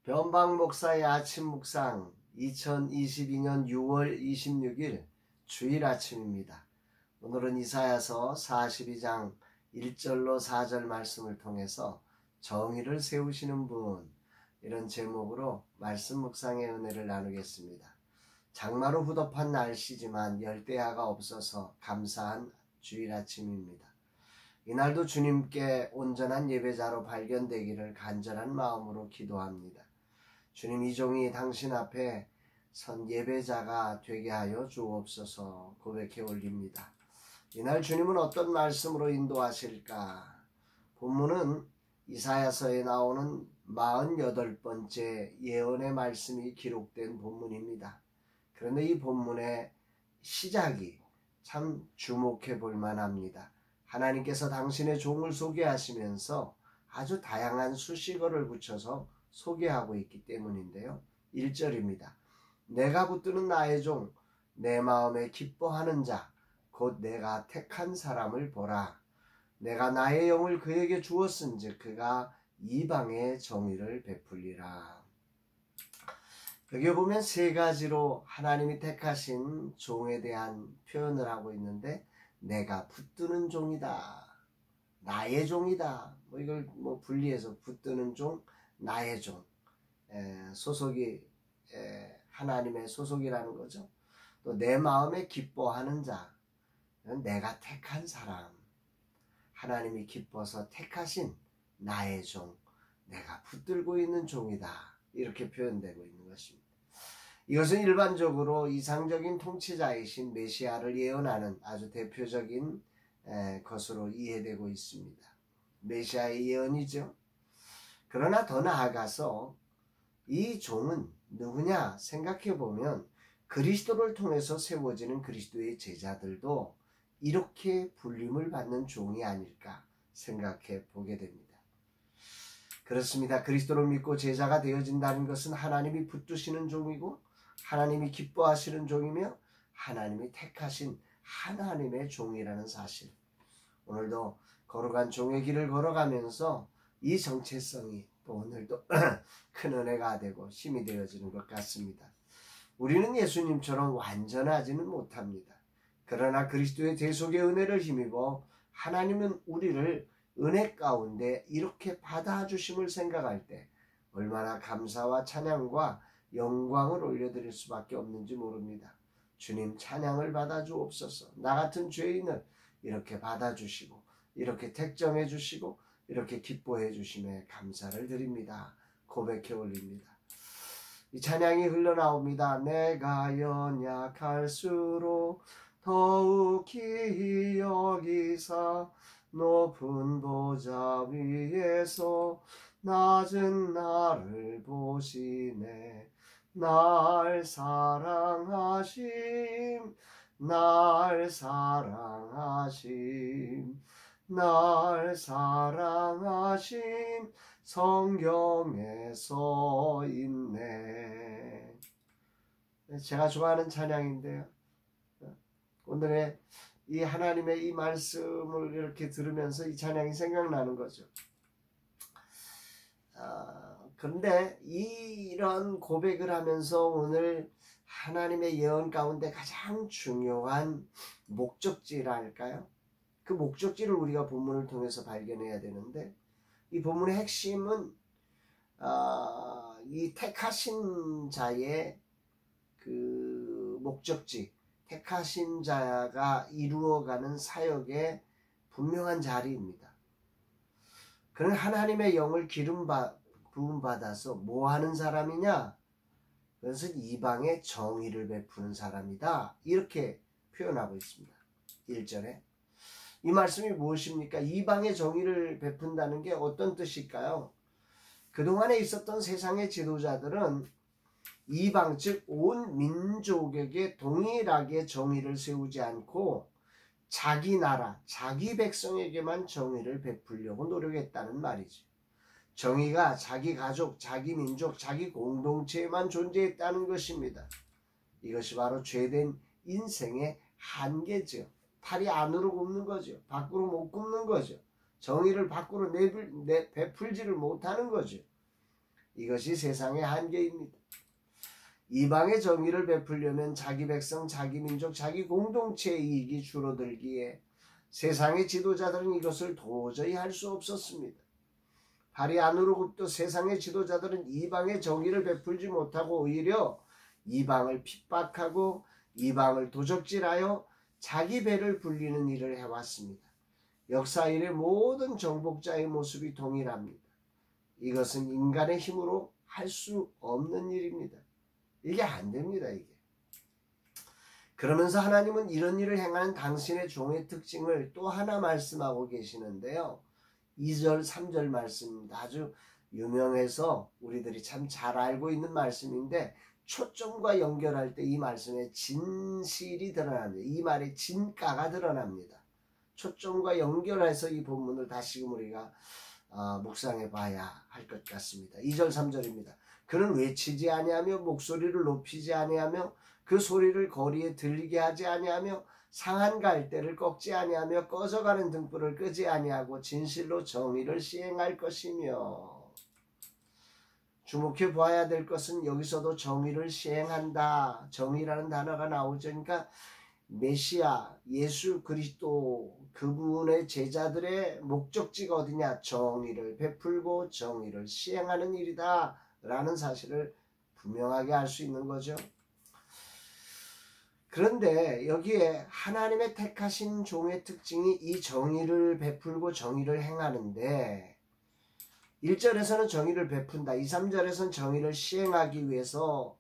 변방 목사의 아침 묵상 2022년 6월 26일 주일 아침입니다. 오늘은 이사야서 42장 1절로 4절 말씀을 통해서 정의를 세우시는 분, 이런 제목으로 말씀 묵상의 은혜를 나누겠습니다. 장마로 후덥한 날씨지만 열대야가 없어서 감사한 주일 아침입니다. 이날도 주님께 온전한 예배자로 발견되기를 간절한 마음으로 기도합니다. 주님, 이 종이 당신 앞에 선 예배자가 되게 하여 주옵소서 고백해 올립니다. 이날 주님은 어떤 말씀으로 인도하실까? 본문은 이사야서에 나오는 48번째 예언의 말씀이 기록된 본문입니다. 그런데 이 본문의 시작이 참 주목해 볼 만합니다. 하나님께서 당신의 종을 소개하시면서 아주 다양한 수식어를 붙여서 소개하고 있기 때문인데요. 1절입니다. 내가 붙드는 나의 종, 내 마음에 기뻐하는 자, 곧 내가 택한 사람을 보라. 내가 나의 영을 그에게 주었은즉 그가 이방의 정의를 베풀리라. 여기 보면 세 가지로 하나님이 택하신 종에 대한 표현을 하고 있는데, 내가 붙드는 종이다, 나의 종이다, 이걸 분리해서 붙드는 종, 나의 종, 소속이 하나님의 소속이라는 거죠. 또 내 마음에 기뻐하는 자, 내가 택한 사람, 하나님이 기뻐서 택하신 나의 종, 내가 붙들고 있는 종이다, 이렇게 표현되고 있는 것입니다. 이것은 일반적으로 이상적인 통치자이신 메시아를 예언하는 아주 대표적인 것으로 이해되고 있습니다. 메시아의 예언이죠. 그러나 더 나아가서 이 종은 누구냐 생각해 보면 그리스도를 통해서 세워지는 그리스도의 제자들도 이렇게 불림을 받는 종이 아닐까 생각해 보게 됩니다. 그렇습니다. 그리스도를 믿고 제자가 되어진다는 것은 하나님이 붙드시는 종이고 하나님이 기뻐하시는 종이며 하나님이 택하신 하나님의 종이라는 사실, 오늘도 거룩한 종의 길을 걸어가면서 이 정체성이 또 오늘도 큰 은혜가 되고 힘이 되어지는 것 같습니다. 우리는 예수님처럼 완전하지는 못합니다. 그러나 그리스도의 대속의 은혜를 힘입어 하나님은 우리를 은혜 가운데 이렇게 받아주심을 생각할 때 얼마나 감사와 찬양과 영광을 올려드릴 수밖에 없는지 모릅니다. 주님, 찬양을 받아주옵소서. 나 같은 죄인을 이렇게 받아주시고 이렇게 택정해 주시고 이렇게 기뻐해 주심에 감사를 드립니다. 고백해 올립니다. 이 찬양이 흘러나옵니다. 내가 연약할수록 더욱 기이 여기사 높은 보좌 위에서 낮은 나를 보시네. 날 사랑하심, 날 사랑하심, 날 사랑하심, 성경에 써 있네. 제가 좋아하는 찬양인데요. 오늘의 이 하나님의 이 말씀을 이렇게 들으면서 이 찬양이 생각나는 거죠. 그런데 이런 고백을 하면서 오늘 하나님의 예언 가운데 가장 중요한 목적지랄까요? 그 목적지를 우리가 본문을 통해서 발견해야 되는데, 이 본문의 핵심은 이 택하신 자의 그 목적지, 택하신 자가 이루어가는 사역의 분명한 자리입니다. 그는 하나님의 영을 부음받아서 뭐 하는 사람이냐? 그것은 이방의 정의를 베푸는 사람이다, 이렇게 표현하고 있습니다. 1절에 이 말씀이 무엇입니까? 이방의 정의를 베푼다는 게 어떤 뜻일까요? 그동안에 있었던 세상의 지도자들은 이방, 즉 온 민족에게 동일하게 정의를 세우지 않고 자기 나라, 자기 백성에게만 정의를 베풀려고 노력했다는 말이죠. 정의가 자기 가족, 자기 민족, 자기 공동체에만 존재했다는 것입니다. 이것이 바로 죄된 인생의 한계죠. 팔이 안으로 굽는 거죠. 밖으로 못 굽는 거죠. 정의를 밖으로 베풀지를 못하는 거죠. 이것이 세상의 한계입니다. 이방의 정의를 베풀려면 자기 백성, 자기 민족, 자기 공동체의 이익이 줄어들기에 세상의 지도자들은 이것을 도저히 할 수 없었습니다. 발이 안으로 굽도 세상의 지도자들은 이방의 정의를 베풀지 못하고 오히려 이방을 핍박하고 이방을 도적질하여 자기 배를 불리는 일을 해왔습니다. 역사 일의 모든 정복자의 모습이 동일합니다. 이것은 인간의 힘으로 할 수 없는 일입니다. 이게 안 됩니다. 이게. 그러면서 하나님은 이런 일을 행하는 당신의 종의 특징을 또 하나 말씀하고 계시는데요. 2절 3절 말씀입니다. 아주 유명해서 우리들이 참 잘 알고 있는 말씀인데 초점과 연결할 때 이 말씀에 진실이 드러납니다. 이 말에 진가가 드러납니다. 초점과 연결해서 이 본문을 다시금 우리가 묵상해 봐야 할 것 같습니다. 2절 3절입니다. 그는 외치지 아니하며 목소리를 높이지 아니하며 그 소리를 거리에 들리게 하지 아니하며 상한 갈대를 꺾지 아니하며 꺼져가는 등불을 끄지 아니하고 진실로 정의를 시행할 것이며. 주목해 보아야 될 것은 여기서도 정의를 시행한다. 정의라는 단어가 나오죠. 그러니까 메시아 예수 그리스도 그분의 제자들의 목적지가 어디냐? 정의를 베풀고 정의를 시행하는 일이다 라는 사실을 분명하게 알 수 있는 거죠. 그런데 여기에 하나님의 택하신 종의 특징이 이 정의를 베풀고 정의를 행하는데 1절에서는 정의를 베푼다. 2, 3절에서는 정의를 시행하기 위해서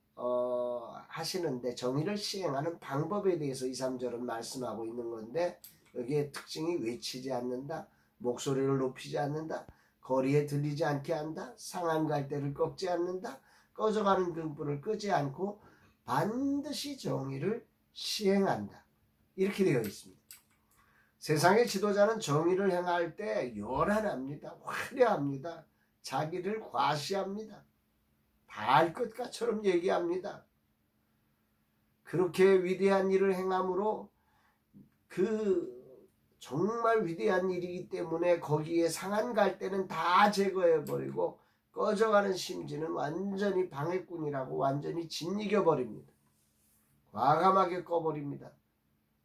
하시는데 정의를 시행하는 방법에 대해서 2, 3절은 말씀하고 있는 건데 여기에 특징이 외치지 않는다. 목소리를 높이지 않는다. 거리에 들리지 않게 한다. 상한 갈대를 꺾지 않는다. 꺼져가는 등불을 끄지 않고 반드시 정의를 시행한다. 이렇게 되어 있습니다. 세상의 지도자는 정의를 행할 때 요란합니다. 화려합니다. 자기를 과시합니다. 다 알 것처럼 얘기합니다. 그렇게 위대한 일을 행함으로 그 정말 위대한 일이기 때문에 거기에 상한 갈대는 다 제거해버리고 꺼져가는 심지는 완전히 방해꾼이라고 완전히 짓이겨버립니다. 과감하게 꺼버립니다.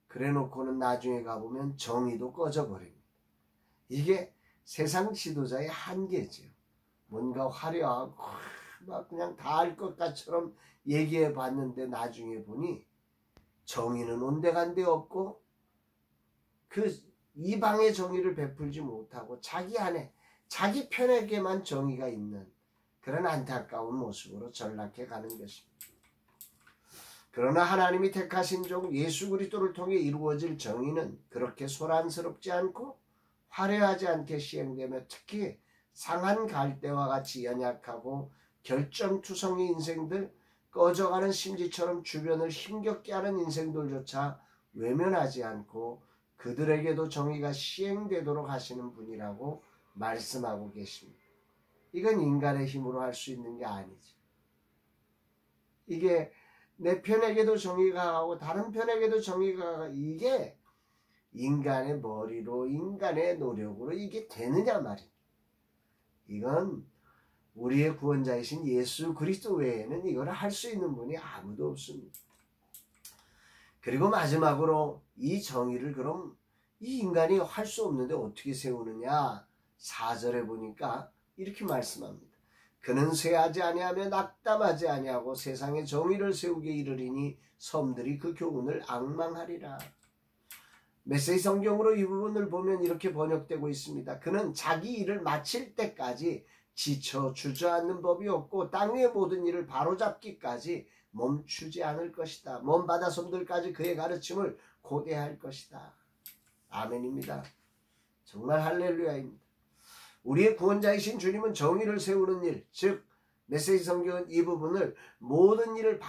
그래놓고는 나중에 가보면 정의도 꺼져버립니다. 이게 세상 지도자의 한계죠. 뭔가 화려하고 막 그냥 다 알 것 같처럼 얘기해 봤는데 나중에 보니 정의는 온데간데 없고 그 이방의 정의를 베풀지 못하고 자기 안에 자기 편에게만 정의가 있는 그런 안타까운 모습으로 전락해 가는 것입니다. 그러나 하나님이 택하신 종 예수 그리스도를 통해 이루어질 정의는 그렇게 소란스럽지 않고 화려하지 않게 시행되며 특히 상한 갈대와 같이 연약하고 결점투성이 인생들, 꺼져가는 심지처럼 주변을 힘겹게 하는 인생들조차 외면하지 않고 그들에게도 정의가 시행되도록 하시는 분이라고 말씀하고 계십니다. 이건 인간의 힘으로 할 수 있는 게 아니죠. 이게 내 편에게도 정의가 가고 다른 편에게도 정의가 가고 이게 인간의 머리로 인간의 노력으로 이게 되느냐 말입니다. 이건 우리의 구원자이신 예수 그리스도 외에는 이걸 할 수 있는 분이 아무도 없습니다. 그리고 마지막으로 이 정의를 그럼 이 인간이 할 수 없는데 어떻게 세우느냐? 4절에 보니까 이렇게 말씀합니다. 그는 쇠하지 아니하며 낙담하지 아니하고 세상에 정의를 세우게 이르리니 섬들이 그 교훈을 앙망하리라. 메시지 성경으로 이 부분을 보면 이렇게 번역되고 있습니다. 그는 자기 일을 마칠 때까지 지쳐 주저앉는 법이 없고 땅 위의 모든 일을 바로잡기까지 멈추지 않을 것이다. 먼 바다 섬들까지 그의 가르침을 고대할 것이다. 아멘입니다. 정말 할렐루야입니다. 우리의 구원자이신 주님은 정의를 세우는 일, 즉 메시지 성경은 이 부분을 모든 일을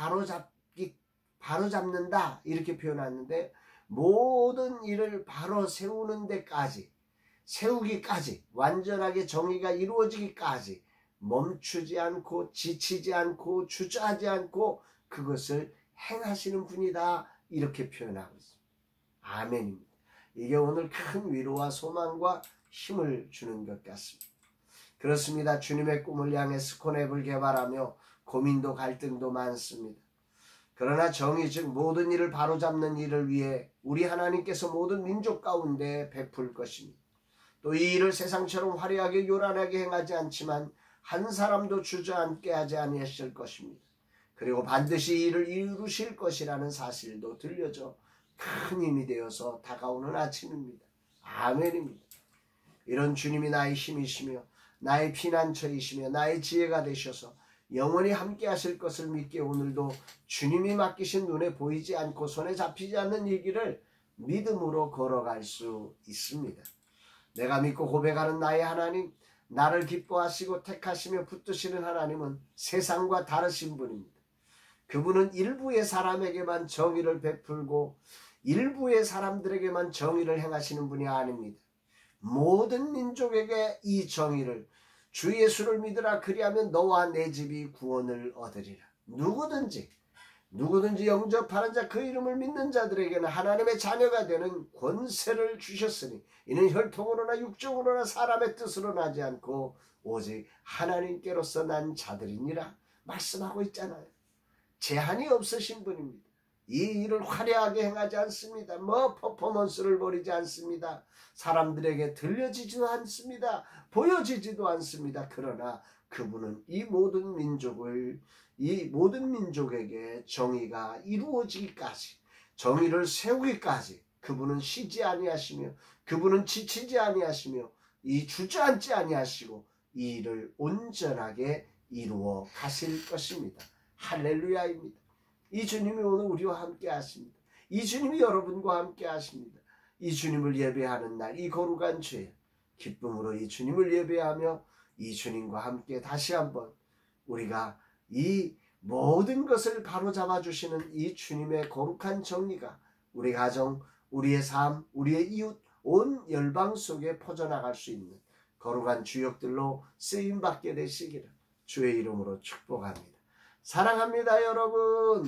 바로잡는다 이렇게 표현하는데 모든 일을 바로 세우는 데까지 세우기까지 완전하게 정의가 이루어지기까지 멈추지 않고 지치지 않고 주저하지 않고 그것을 행하시는 분이다 이렇게 표현하고 있습니다. 아멘입니다. 이게 오늘 큰 위로와 소망과 힘을 주는 것 같습니다. 그렇습니다. 주님의 꿈을 향해 스콘앱을 개발하며 고민도 갈등도 많습니다. 그러나 정의 즉 모든 일을 바로잡는 일을 위해 우리 하나님께서 모든 민족 가운데 베풀 것입니다. 또 이 일을 세상처럼 화려하게 요란하게 행하지 않지만 한 사람도 주저앉게 하지 아니하실 것입니다. 그리고 반드시 이 일을 이루실 것이라는 사실도 들려져 큰 힘이 되어서 다가오는 아침입니다. 아멘입니다. 이런 주님이 나의 힘이시며 나의 피난처이시며 나의 지혜가 되셔서 영원히 함께 하실 것을 믿게 오늘도 주님이 맡기신 눈에 보이지 않고 손에 잡히지 않는 이 길을 믿음으로 걸어갈 수 있습니다. 내가 믿고 고백하는 나의 하나님, 나를 기뻐하시고 택하시며 붙드시는 하나님은 세상과 다르신 분입니다. 그분은 일부의 사람에게만 정의를 베풀고 일부의 사람들에게만 정의를 행하시는 분이 아닙니다. 모든 민족에게 이 정의를 주 예수를 믿으라 그리하면 너와 내 집이 구원을 얻으리라. 누구든지 영접하는 자 그 이름을 믿는 자들에게는 하나님의 자녀가 되는 권세를 주셨으니 이는 혈통으로나 육정으로나 사람의 뜻으로 나지 않고 오직 하나님께로서 난 자들이니라 말씀하고 있잖아요. 제한이 없으신 분입니다. 이 일을 화려하게 행하지 않습니다. 퍼포먼스를 벌이지 않습니다. 사람들에게 들려지지도 않습니다. 보여지지도 않습니다. 그러나 그분은 이 모든 민족에게 정의가 이루어지기까지, 정의를 세우기까지 그분은 쉬지 아니하시며 그분은 지치지 아니하시며 이 주저앉지 아니하시고 이 일을 온전하게 이루어 가실 것입니다. 할렐루야입니다. 이 주님이 오늘 우리와 함께 하십니다. 이 주님이 여러분과 함께 하십니다. 이 주님을 예배하는 날, 이 거룩한 주에 기쁨으로 이 주님을 예배하며 이 주님과 함께 다시 한번 우리가 이 모든 것을 바로잡아 주시는 이 주님의 거룩한 정리가 우리 가정, 우리의 삶, 우리의 이웃, 온 열방 속에 퍼져나갈 수 있는 거룩한 주역들로 쓰임받게 되시기를 주의 이름으로 축복합니다. 사랑합니다, 여러분.